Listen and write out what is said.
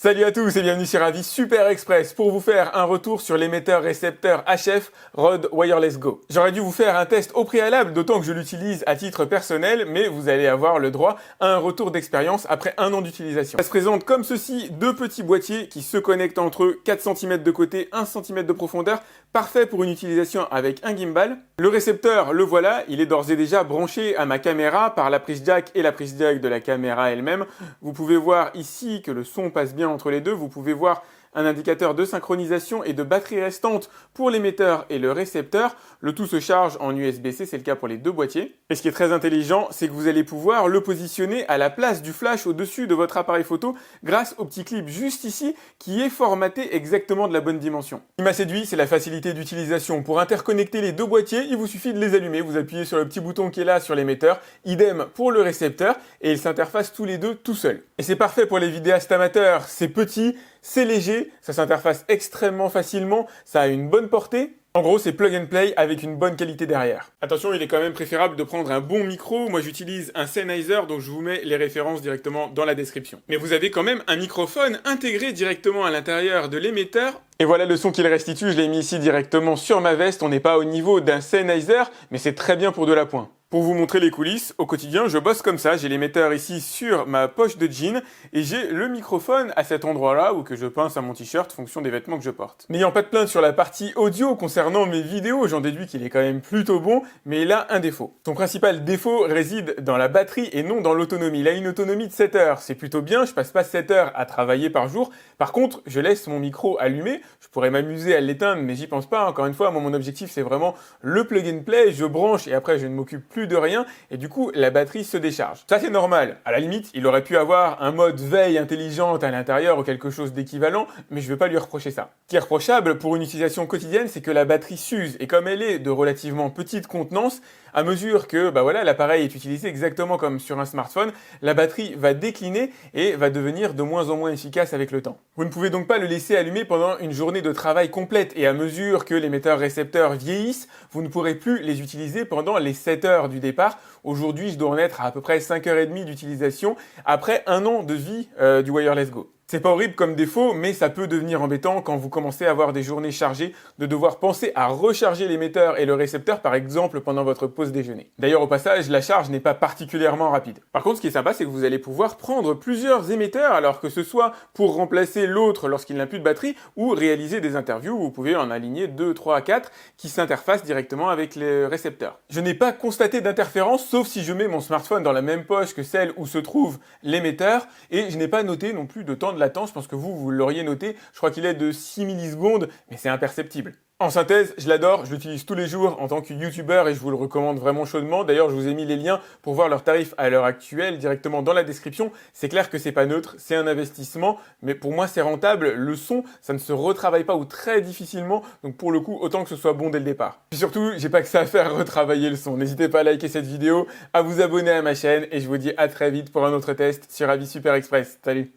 Salut à tous et bienvenue sur Avis Super Express pour vous faire un retour sur l'émetteur-récepteur HF Rode Wireless Go. J'aurais dû vous faire un test au préalable, d'autant que je l'utilise à titre personnel, mais vous allez avoir le droit à un retour d'expérience après un an d'utilisation. Ça se présente comme ceci, deux petits boîtiers qui se connectent entre eux, 4 cm de côté, 1 cm de profondeur, parfait pour une utilisation avec un gimbal. Le récepteur, le voilà, il est d'ores et déjà branché à ma caméra par la prise jack et la prise jack de la caméra elle-même. Vous pouvez voir ici que le son passe bien entre les deux. Vous pouvez voir un indicateur de synchronisation et de batterie restante pour l'émetteur et le récepteur. Le tout se charge en USB-C, c'est le cas pour les deux boîtiers. Et ce qui est très intelligent, c'est que vous allez pouvoir le positionner à la place du flash au-dessus de votre appareil photo grâce au petit clip juste ici qui est formaté exactement de la bonne dimension. Ce qui m'a séduit, c'est la facilité d'utilisation. Pour interconnecter les deux boîtiers, il vous suffit de les allumer. Vous appuyez sur le petit bouton qui est là sur l'émetteur, idem pour le récepteur et ils s'interfacent tous les deux tout seuls. Et c'est parfait pour les vidéastes amateurs, c'est petit, c'est léger, ça s'interface extrêmement facilement, ça a une bonne portée. En gros, c'est plug and play avec une bonne qualité derrière. Attention, il est quand même préférable de prendre un bon micro. Moi, j'utilise un Sennheiser, donc je vous mets les références directement dans la description. Mais vous avez quand même un microphone intégré directement à l'intérieur de l'émetteur. Et voilà le son qu'il restitue, je l'ai mis ici directement sur ma veste. On n'est pas au niveau d'un Sennheiser, mais c'est très bien pour de la pointe. Pour vous montrer les coulisses, au quotidien, je bosse comme ça. J'ai l'émetteur ici sur ma poche de jean et j'ai le microphone à cet endroit-là où que je pince à mon t-shirt fonction des vêtements que je porte. N'ayant pas de plainte sur la partie audio concernant mes vidéos, j'en déduis qu'il est quand même plutôt bon, mais il a un défaut. Son principal défaut réside dans la batterie et non dans l'autonomie. Il a une autonomie de 7 heures. C'est plutôt bien, je passe pas 7 heures à travailler par jour. Par contre, je laisse mon micro allumé. Je pourrais m'amuser à l'éteindre, mais j'y pense pas. Encore une fois, moi, mon objectif, c'est vraiment le plug and play. Je branche et après, je ne m'occupe plus de rien et du coup la batterie se décharge. Ça c'est normal. À la limite, il aurait pu avoir un mode veille intelligente à l'intérieur ou quelque chose d'équivalent, mais je vais pas lui reprocher ça. Ce qui est reprochable pour une utilisation quotidienne, c'est que la batterie s'use et comme elle est de relativement petite contenance, à mesure que l'appareil est utilisé exactement comme sur un smartphone, la batterie va décliner et va devenir de moins en moins efficace avec le temps. Vous ne pouvez donc pas le laisser allumer pendant une journée de travail complète et à mesure que l'émetteur-récepteur vieillissent, vous ne pourrez plus les utiliser pendant les 7 heures du départ. Aujourd'hui, je dois en être à peu près 5h30 d'utilisation après un an de vie du Wireless Go. C'est pas horrible comme défaut, mais ça peut devenir embêtant quand vous commencez à avoir des journées chargées, de devoir penser à recharger l'émetteur et le récepteur, par exemple, pendant votre pause déjeuner. D'ailleurs, au passage, la charge n'est pas particulièrement rapide. Par contre, ce qui est sympa, c'est que vous allez pouvoir prendre plusieurs émetteurs, alors que ce soit pour remplacer l'autre lorsqu'il n'a plus de batterie, ou réaliser des interviews où vous pouvez en aligner 2, 3, 4 qui s'interfacent directement avec les récepteurs. Je n'ai pas constaté d'interférence, sauf si je mets mon smartphone dans la même poche que celle où se trouve l'émetteur, et je n'ai pas noté non plus de temps de latence, je pense que vous l'auriez noté, je crois qu'il est de 6 millisecondes, mais c'est imperceptible. En synthèse, je l'adore, je l'utilise tous les jours en tant que youtubeur et je vous le recommande vraiment chaudement. D'ailleurs, je vous ai mis les liens pour voir leurs tarifs à l'heure actuelle directement dans la description. C'est clair que c'est pas neutre, c'est un investissement, mais pour moi c'est rentable. Le son, ça ne se retravaille pas ou très difficilement, donc pour le coup, autant que ce soit bon dès le départ. Puis surtout, j'ai pas que ça à faire retravailler le son. N'hésitez pas à liker cette vidéo, à vous abonner à ma chaîne et je vous dis à très vite pour un autre test sur Avis Super Express. Salut!